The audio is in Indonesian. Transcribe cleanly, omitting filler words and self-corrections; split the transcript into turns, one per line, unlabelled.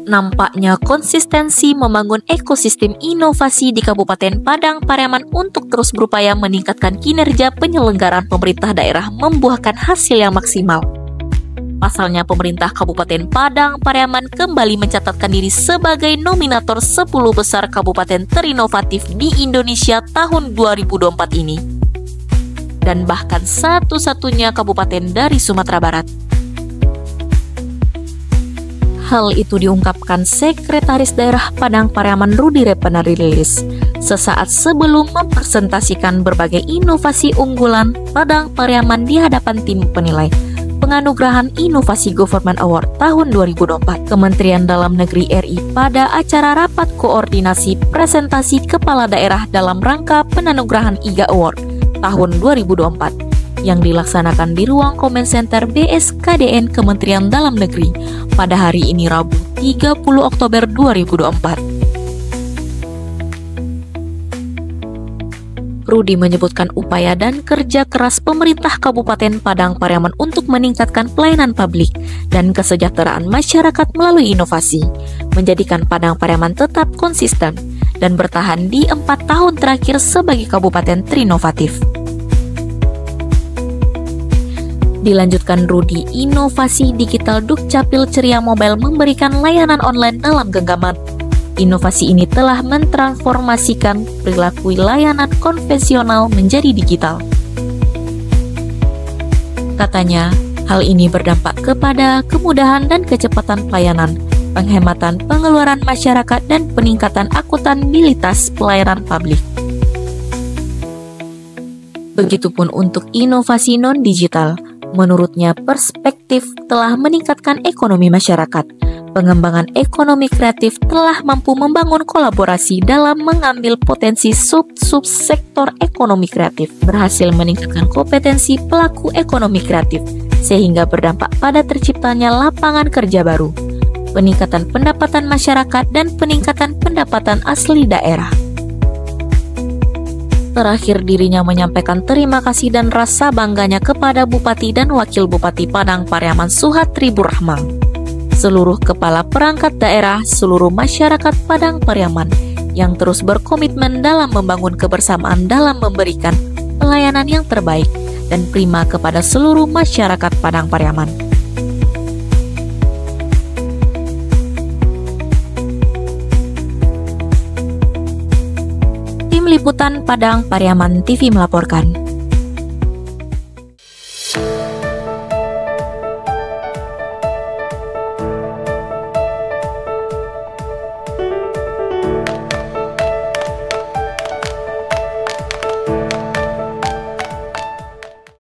Nampaknya konsistensi membangun ekosistem inovasi di Kabupaten Padang Pariaman untuk terus berupaya meningkatkan kinerja penyelenggaraan pemerintah daerah membuahkan hasil yang maksimal. Pasalnya, pemerintah Kabupaten Padang Pariaman kembali mencatatkan diri sebagai nominator 10 besar kabupaten terinovatif di Indonesia tahun 2024 ini. Dan bahkan satu-satunya kabupaten dari Sumatera Barat. Hal itu diungkapkan Sekretaris Daerah Padang Pariaman Rudy Repanarilis sesaat sebelum mempresentasikan berbagai inovasi unggulan Padang Pariaman di hadapan tim penilai penganugerahan Inovasi Government Award tahun 2024 Kementerian Dalam Negeri RI pada acara rapat koordinasi presentasi kepala daerah dalam rangka penganugerahan IGA Award tahun 2024 yang dilaksanakan di ruang Comment Center BSKDN Kementerian Dalam Negeri pada hari ini Rabu 30 Oktober 2024. Rudy menyebutkan upaya dan kerja keras pemerintah Kabupaten Padang Pariaman untuk meningkatkan pelayanan publik dan kesejahteraan masyarakat melalui inovasi, menjadikan Padang Pariaman tetap konsisten dan bertahan di 4 tahun terakhir sebagai kabupaten terinovatif. Dilanjutkan Rudy, inovasi digital Dukcapil Ceria Mobile memberikan layanan online dalam genggaman. Inovasi ini telah mentransformasikan perilaku layanan konvensional menjadi digital. Katanya, hal ini berdampak kepada kemudahan dan kecepatan pelayanan, penghematan pengeluaran masyarakat, dan peningkatan akuntabilitas pelayanan publik. Begitupun untuk inovasi non-digital. Menurutnya, perspektif telah meningkatkan ekonomi masyarakat. Pengembangan ekonomi kreatif telah mampu membangun kolaborasi dalam mengambil potensi sub-sektor ekonomi kreatif, berhasil meningkatkan kompetensi pelaku ekonomi kreatif, sehingga berdampak pada terciptanya lapangan kerja baru, peningkatan pendapatan masyarakat, dan peningkatan pendapatan asli daerah. Terakhir, dirinya menyampaikan terima kasih dan rasa bangganya kepada Bupati dan Wakil Bupati Padang Pariaman Suhatri Burahman, seluruh kepala perangkat daerah, seluruh masyarakat Padang Pariaman yang terus berkomitmen dalam membangun kebersamaan dalam memberikan pelayanan yang terbaik dan prima kepada seluruh masyarakat Padang Pariaman. Liputan Padang Pariaman TV melaporkan.